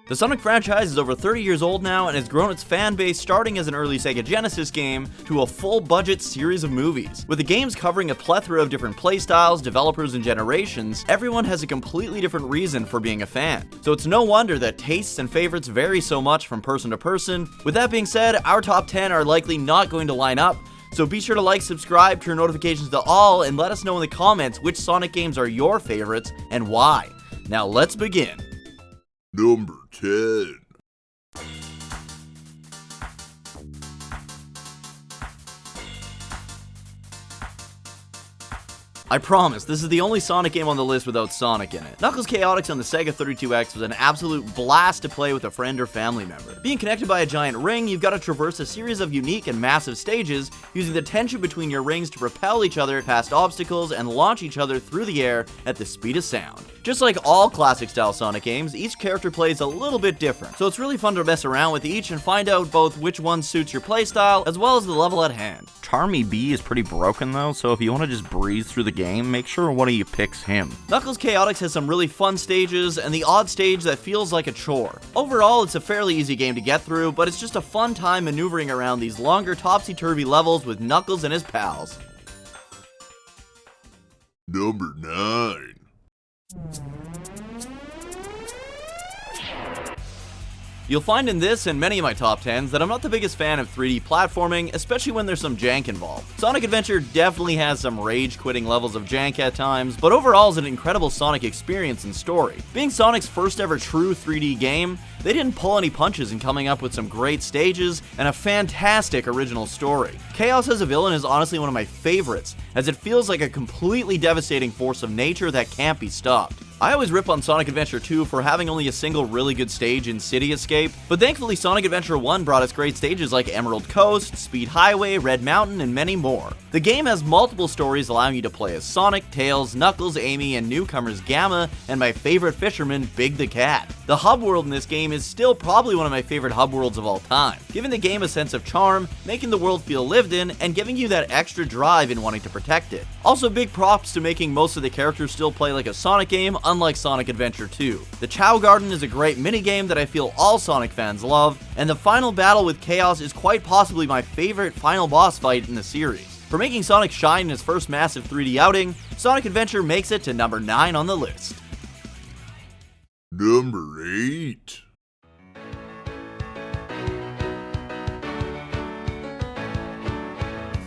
The Sonic franchise is over 30 years old now and has grown its fan base starting as an early Sega Genesis game to a full-budget series of movies. With the games covering a plethora of different playstyles, developers, and generations, everyone has a completely different reason for being a fan. So it's no wonder that tastes and favorites vary so much from person to person. With that being said, our top 10 are likely not going to line up, so be sure to like, subscribe, turn notifications to all, and let us know in the comments which Sonic games are your favorites and why. Now let's begin. Number 10. I promise, this is the only Sonic game on the list without Sonic in it. Knuckles Chaotix on the Sega 32X was an absolute blast to play with a friend or family member. Being connected by a giant ring, you've got to traverse a series of unique and massive stages, using the tension between your rings to propel each other past obstacles and launch each other through the air at the speed of sound. Just like all classic style Sonic games, each character plays a little bit different, so it's really fun to mess around with each and find out both which one suits your playstyle as well as the level at hand. Charmy B is pretty broken though, so if you want to just breeze through the game, make sure one of you picks him. Knuckles Chaotix has some really fun stages, and the odd stage that feels like a chore. Overall, it's a fairly easy game to get through, but it's just a fun time maneuvering around these longer topsy-turvy levels with Knuckles and his pals. Number 9. You'll find in this and many of my top 10s that I'm not the biggest fan of 3D platforming, especially when there's some jank involved. Sonic Adventure definitely has some rage-quitting levels of jank at times, but overall is an incredible Sonic experience and story. Being Sonic's first ever true 3D game, they didn't pull any punches in coming up with some great stages and a fantastic original story. Chaos as a villain is honestly one of my favorites, as it feels like a completely devastating force of nature that can't be stopped. I always rip on Sonic Adventure 2 for having only a single really good stage in City Escape, but thankfully Sonic Adventure 1 brought us great stages like Emerald Coast, Speed Highway, Red Mountain, and many more. The game has multiple stories allowing you to play as Sonic, Tails, Knuckles, Amy, and newcomers Gamma, and my favorite fisherman, Big the Cat. The hub world in this game is still probably one of my favorite hub worlds of all time, giving the game a sense of charm, making the world feel lived in, and giving you that extra drive in wanting to protect it. Also big props to making most of the characters still play like a Sonic game, unlike Sonic Adventure 2. The Chow Garden is a great minigame that I feel all Sonic fans love, and the final battle with Chaos is quite possibly my favorite final boss fight in the series. For making Sonic shine in his first massive 3D outing, Sonic Adventure makes it to number 9 on the list. Number 8.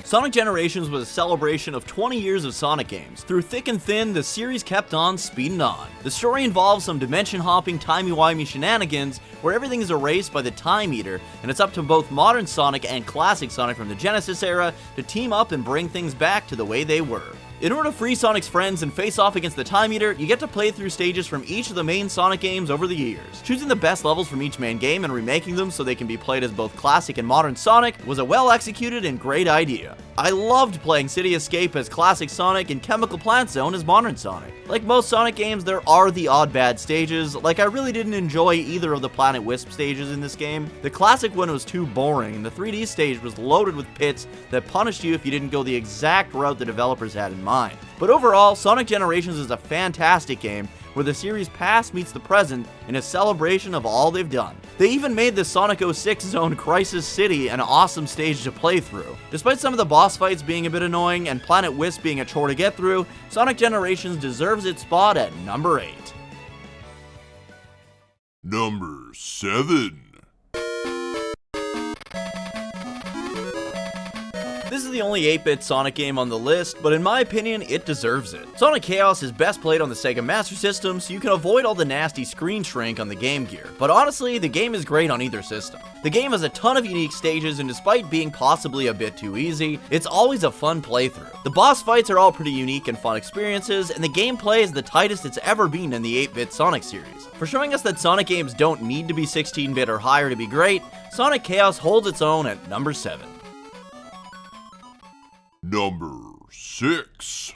Sonic Generations was a celebration of 20 years of Sonic games. Through thick and thin, the series kept on speeding on. The story involves some dimension-hopping, timey-wimey shenanigans where everything is erased by the Time Eater, and it's up to both modern Sonic and classic Sonic from the Genesis era to team up and bring things back to the way they were. In order to free Sonic's friends and face off against the Time Eater, you get to play through stages from each of the main Sonic games over the years. Choosing the best levels from each main game and remaking them so they can be played as both classic and modern Sonic was a well-executed and great idea. I loved playing City Escape as classic Sonic and Chemical Plant Zone as modern Sonic. Like most Sonic games, there are the odd bad stages, like I really didn't enjoy either of the Planet Wisp stages in this game. The classic one was too boring, and the 3D stage was loaded with pits that punished you if you didn't go the exact route the developers had in mind. But overall, Sonic Generations is a fantastic game where the series past meets the present in a celebration of all they've done. They even made the Sonic 06 zone Crisis City an awesome stage to play through. Despite some of the boss fights being a bit annoying and Planet Wisp being a chore to get through, Sonic Generations deserves its spot at number 8. Number 7. This is the only 8-bit Sonic game on the list, but in my opinion, it deserves it. Sonic Chaos is best played on the Sega Master System, so you can avoid all the nasty screen shrink on the Game Gear. But honestly, the game is great on either system. The game has a ton of unique stages, and despite being possibly a bit too easy, it's always a fun playthrough. The boss fights are all pretty unique and fun experiences, and the gameplay is the tightest it's ever been in the 8-bit Sonic series. For showing us that Sonic games don't need to be 16-bit or higher to be great, Sonic Chaos holds its own at number 7. Number 6.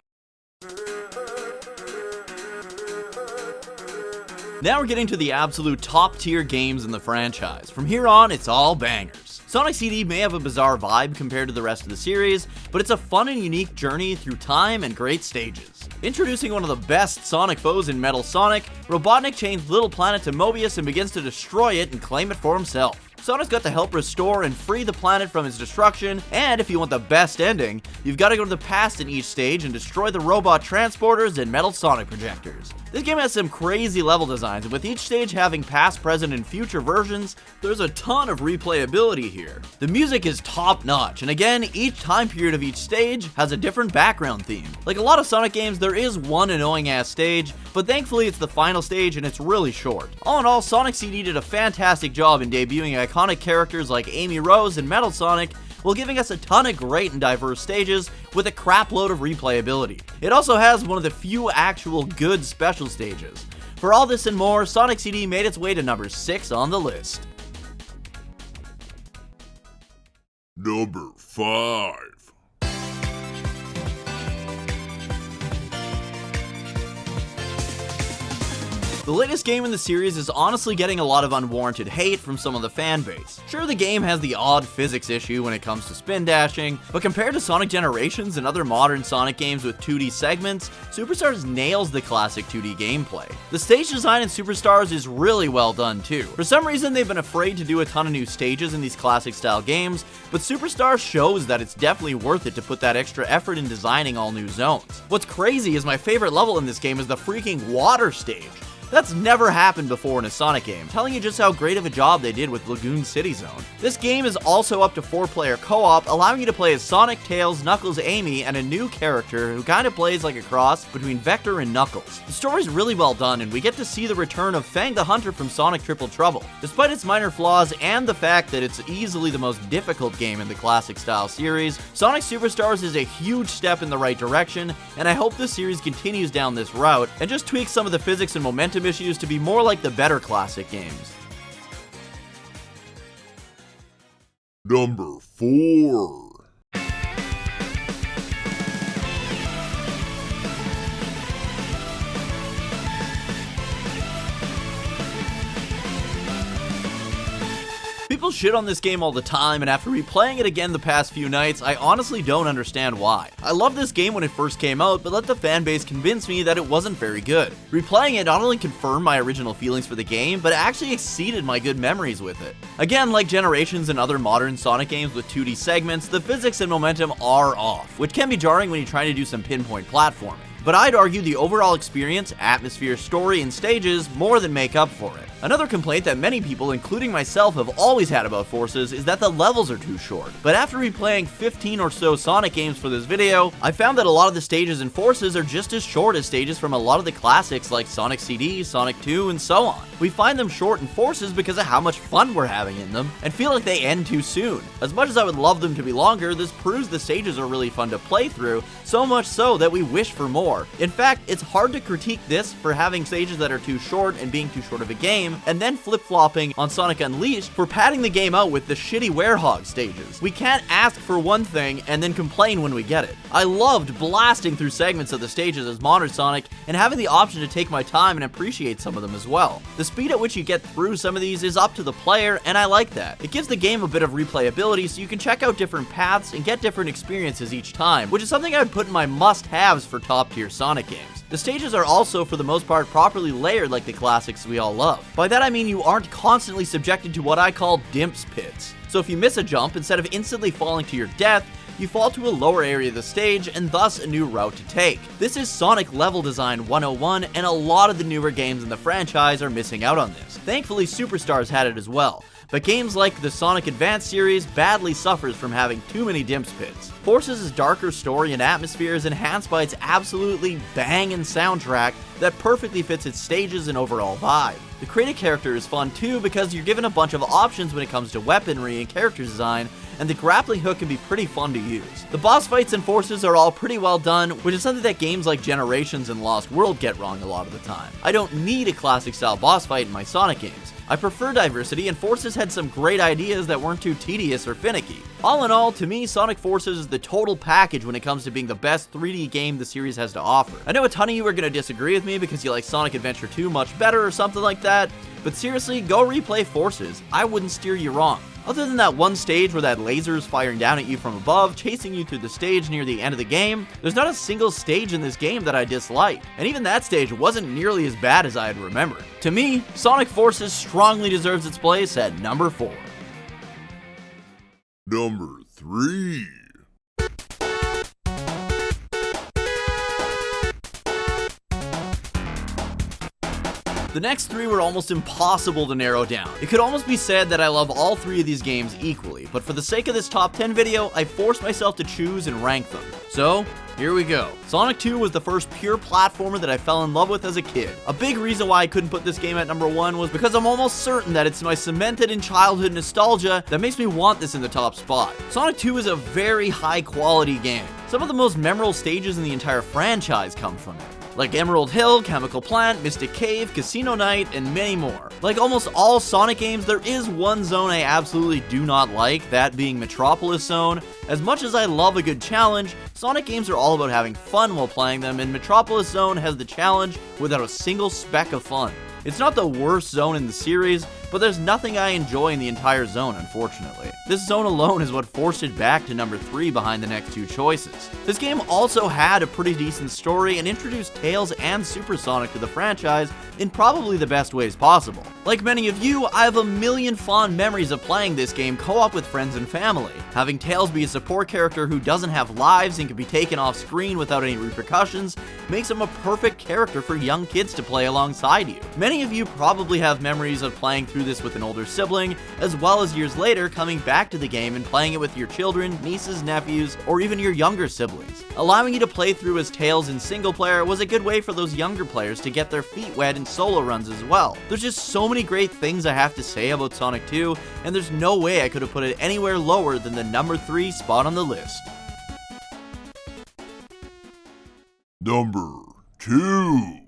Now we're getting to the absolute top tier games in the franchise. From here on, it's all bangers. Sonic CD may have a bizarre vibe compared to the rest of the series, but it's a fun and unique journey through time and great stages. Introducing one of the best Sonic foes in Metal Sonic, Robotnik chains Little Planet to Mobius and begins to destroy it and claim it for himself. Sonic's got to help restore and free the planet from its destruction, and if you want the best ending, you've got to go to the past in each stage and destroy the robot transporters and Metal Sonic projectors. This game has some crazy level designs, and with each stage having past, present, and future versions, there's a ton of replayability here. The music is top notch, and again, each time period of each stage has a different background theme. Like a lot of Sonic games, there is one annoying ass stage, but thankfully it's the final stage and it's really short. All in all, Sonic CD did a fantastic job in debuting iconic characters like Amy Rose and Metal Sonic, while giving us a ton of great and diverse stages with a crap load of replayability. It also has one of the few actual good special stages. For all this and more, Sonic CD made its way to number 6 on the list. Number 5. The latest game in the series is honestly getting a lot of unwarranted hate from some of the fan base. Sure, the game has the odd physics issue when it comes to spin dashing, but compared to Sonic Generations and other modern Sonic games with 2D segments, Superstars nails the classic 2D gameplay. The stage design in Superstars is really well done too. For some reason, they've been afraid to do a ton of new stages in these classic style games, but Superstars shows that it's definitely worth it to put that extra effort in designing all new zones. What's crazy is my favorite level in this game is the freaking water stage. That's never happened before in a Sonic game, telling you just how great of a job they did with Lagoon City Zone. This game is also up to 4-player co-op, allowing you to play as Sonic, Tails, Knuckles, Amy, and a new character who kinda plays like a cross between Vector and Knuckles. The story's really well done, and we get to see the return of Fang the Hunter from Sonic Triple Trouble. Despite its minor flaws and the fact that it's easily the most difficult game in the classic style series, Sonic Superstars is a huge step in the right direction, and I hope this series continues down this route and just tweaks some of the physics and momentum issues to be more like the better classic games. Number 4. People shit on this game all the time, and after replaying it again the past few nights, I honestly don't understand why. I loved this game when it first came out, but let the fanbase convince me that it wasn't very good. Replaying it not only confirmed my original feelings for the game, but actually exceeded my good memories with it. Again, like Generations and other modern Sonic games with 2D segments, the physics and momentum are off, which can be jarring when you're trying to do some pinpoint platforming. But I'd argue the overall experience, atmosphere, story, and stages more than make up for it. Another complaint that many people, including myself, have always had about Forces is that the levels are too short. But after replaying 15 or so Sonic games for this video, I found that a lot of the stages in Forces are just as short as stages from a lot of the classics like Sonic CD, Sonic 2, and so on. We find them short in Forces because of how much fun we're having in them, and feel like they end too soon. As much as I would love them to be longer, this proves the stages are really fun to play through, so much so that we wish for more. In fact, it's hard to critique this for having stages that are too short and being too short of a game, and then flip-flopping on Sonic Unleashed for padding the game out with the shitty Hedgehog stages. We can't ask for one thing and then complain when we get it. I loved blasting through segments of the stages as modern Sonic and having the option to take my time and appreciate some of them as well. The speed at which you get through some of these is up to the player, and I like that. It gives the game a bit of replayability so you can check out different paths and get different experiences each time, which is something I would put in my must-haves for top-tier Sonic games. The stages are also, for the most part, properly layered like the classics we all love. By that I mean you aren't constantly subjected to what I call dimps pits. So if you miss a jump, instead of instantly falling to your death, you fall to a lower area of the stage and thus a new route to take. This is Sonic level design 101, and a lot of the newer games in the franchise are missing out on this. Thankfully, Superstars had it as well, but games like the Sonic Advance series badly suffers from having too many dimps pits. Forces' darker story and atmosphere is enhanced by its absolutely bangin' soundtrack that perfectly fits its stages and overall vibe. The creative character is fun too because you're given a bunch of options when it comes to weaponry and character design, and the grappling hook can be pretty fun to use. The boss fights and Forces are all pretty well done, which is something that games like Generations and Lost World get wrong a lot of the time. I don't need a classic style boss fight in my Sonic games, I prefer diversity, and Forces had some great ideas that weren't too tedious or finicky. All in all, to me, Sonic Forces is the total package when it comes to being the best 3D game the series has to offer. I know a ton of you are going to disagree with me because you like Sonic Adventure 2 much better or something like that, but seriously, go replay Forces. I wouldn't steer you wrong. Other than that one stage where that laser is firing down at you from above, chasing you through the stage near the end of the game, there's not a single stage in this game that I dislike, and even that stage wasn't nearly as bad as I had remembered. To me, Sonic Forces strongly deserves its place at number 4. Number 3. The next 3 were almost impossible to narrow down. It could almost be said that I love all 3 of these games equally, but for the sake of this top 10 video, I forced myself to choose and rank them. So, here we go. Sonic 2 was the first pure platformer that I fell in love with as a kid. A big reason why I couldn't put this game at number 1 was because I'm almost certain that it's my cemented in childhood nostalgia that makes me want this in the top spot. Sonic 2 is a very high quality game. Some of the most memorable stages in the entire franchise come from it, like Emerald Hill, Chemical Plant, Mystic Cave, Casino Night, and many more. Like almost all Sonic games, there is one zone I absolutely do not like, that being Metropolis Zone. As much as I love a good challenge, Sonic games are all about having fun while playing them, and Metropolis Zone has the challenge without a single speck of fun. It's not the worst zone in the series, but there's nothing I enjoy in the entire zone, unfortunately. This zone alone is what forced it back to number 3 behind the next 2 choices. This game also had a pretty decent story and introduced Tails and Super Sonic to the franchise in probably the best ways possible. Like many of you, I have a million fond memories of playing this game co-op with friends and family. Having Tails be a support character who doesn't have lives and can be taken off screen without any repercussions makes him a perfect character for young kids to play alongside you. Many of you probably have memories of playing through this with an older sibling, as well as years later coming back to the game and playing it with your children, nieces, nephews, or even your younger siblings. Allowing you to play through as Tails in single player was a good way for those younger players to get their feet wet in solo runs as well. There's just so many great things I have to say about Sonic 2, and there's no way I could have put it anywhere lower than the number 3 spot on the list. Number 2.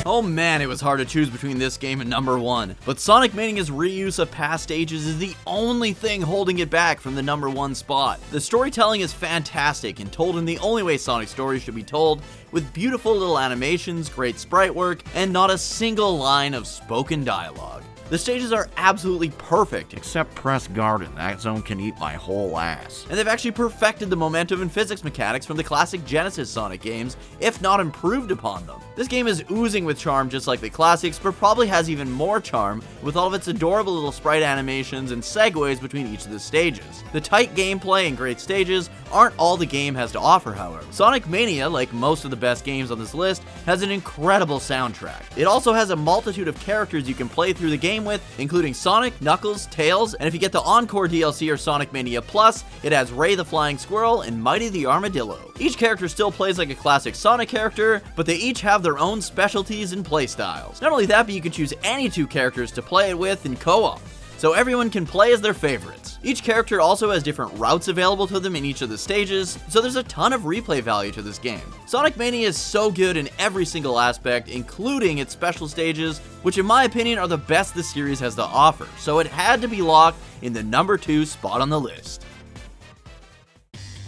Oh man, it was hard to choose between this game and number 1, but Sonic Mania's reuse of past stages is the only thing holding it back from the number 1 spot. The storytelling is fantastic and told in the only way Sonic stories should be told, with beautiful little animations, great sprite work, and not a single line of spoken dialogue. The stages are absolutely perfect, Except Press Garden, that zone can eat my whole ass. and they've actually perfected the momentum and physics mechanics from the classic Genesis Sonic games, if not improved upon them. This game is oozing with charm just like the classics, but probably has even more charm with all of its adorable little sprite animations and segues between each of the stages. The tight gameplay and great stages aren't all the game has to offer, however. Sonic Mania, like most of the best games on this list, has an incredible soundtrack. It also has a multitude of characters you can play through the game with, including Sonic, Knuckles, Tails, and if you get the Encore DLC or Sonic Mania Plus, it has Ray the Flying Squirrel and Mighty the Armadillo. Each character still plays like a classic Sonic character, but they each have their own specialties and playstyles. Not only that, but you can choose any 2 characters to play it with in co-op, so everyone can play as their favorites. Each character also has different routes available to them in each of the stages, so there's a ton of replay value to this game. Sonic Mania is so good in every single aspect, including its special stages, which in my opinion are the best the series has to offer, so it had to be locked in the number 2 spot on the list.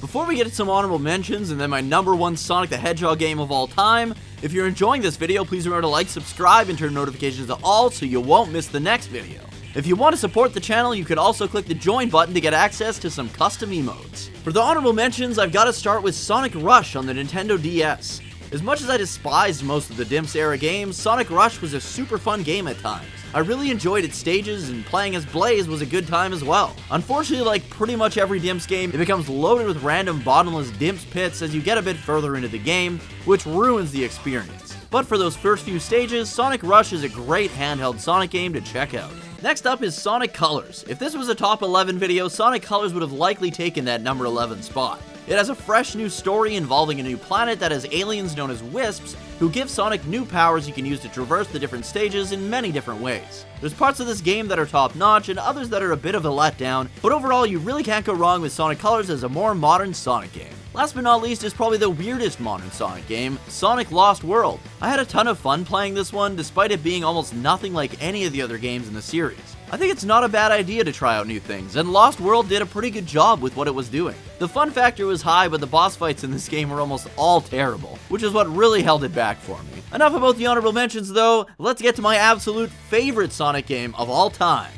Before we get to some honorable mentions and then my number 1 Sonic the Hedgehog game of all time, if you're enjoying this video, please remember to like, subscribe, and turn notifications to all so you won't miss the next video. If you want to support the channel, you can also click the join button to get access to some custom emotes. For the honorable mentions, I've got to start with Sonic Rush on the Nintendo DS. As much as I despised most of the Dimps era games, Sonic Rush was a super fun game at times. I really enjoyed its stages, and playing as Blaze was a good time as well. Unfortunately, like pretty much every Dimps game, it becomes loaded with random bottomless Dimps pits as you get a bit further into the game, which ruins the experience. But for those first few stages, Sonic Rush is a great handheld Sonic game to check out. Next up is Sonic Colors. If this was a top 11 video, Sonic Colors would have likely taken that number 11 spot. It has a fresh new story involving a new planet that has aliens known as Wisps, who give Sonic new powers you can use to traverse the different stages in many different ways. There's parts of this game that are top notch and others that are a bit of a letdown, but overall you really can't go wrong with Sonic Colors as a more modern Sonic game. Last but not least is probably the weirdest modern Sonic game, Sonic Lost World. I had a ton of fun playing this one despite it being almost nothing like any of the other games in the series. I think it's not a bad idea to try out new things, and Lost World did a pretty good job with what it was doing. The fun factor was high, but the boss fights in this game were almost all terrible, which is what really held it back for me. Enough about the honorable mentions though, let's get to my absolute favorite Sonic game of all time.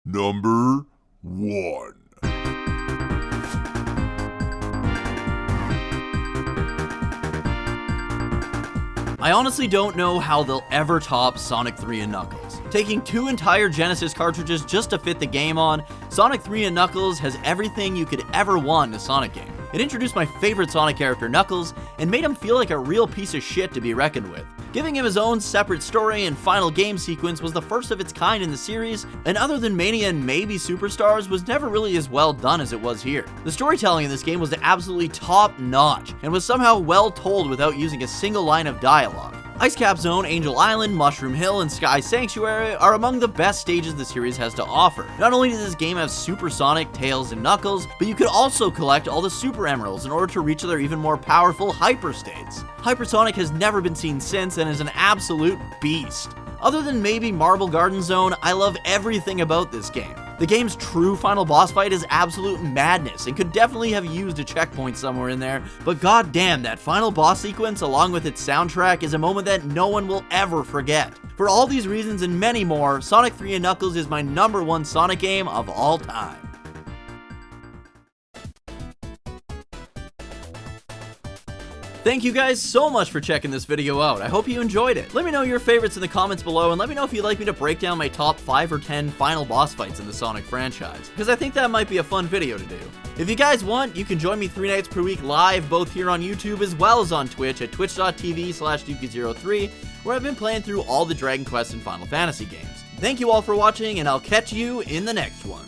Number 1. I honestly don't know how they'll ever top Sonic 3 and Knuckles. Taking 2 entire Genesis cartridges just to fit the game on, Sonic 3 and Knuckles has everything you could ever want in a Sonic game. It introduced my favorite Sonic character, Knuckles, and made him feel like a real piece of shit to be reckoned with. Giving him his own separate story and final game sequence was the first of its kind in the series, and other than Mania and maybe Superstars, was never really as well done as it was here. The storytelling in this game was absolutely top notch, and was somehow well told without using a single line of dialogue. Ice Cap Zone, Angel Island, Mushroom Hill, and Sky Sanctuary are among the best stages the series has to offer. Not only does this game have Super Sonic, Tails, and Knuckles, but you could also collect all the Super Emeralds in order to reach their even more powerful Hyper States. Hypersonic has never been seen since and is an absolute beast. Other than maybe Marble Garden Zone, I love everything about this game. The game's true final boss fight is absolute madness and could definitely have used a checkpoint somewhere in there, but goddamn, that final boss sequence along with its soundtrack is a moment that no one will ever forget. For all these reasons and many more, Sonic 3 and Knuckles is my number 1 Sonic game of all time. Thank you guys so much for checking this video out. I hope you enjoyed it. Let me know your favorites in the comments below, and let me know if you'd like me to break down my top 5 or 10 final boss fights in the Sonic franchise, because I think that might be a fun video to do. If you guys want, you can join me 3 nights per week live, both here on YouTube as well as on Twitch at twitch.tv/Dookie03, where I've been playing through all the Dragon Quest and Final Fantasy games. Thank you all for watching, and I'll catch you in the next one.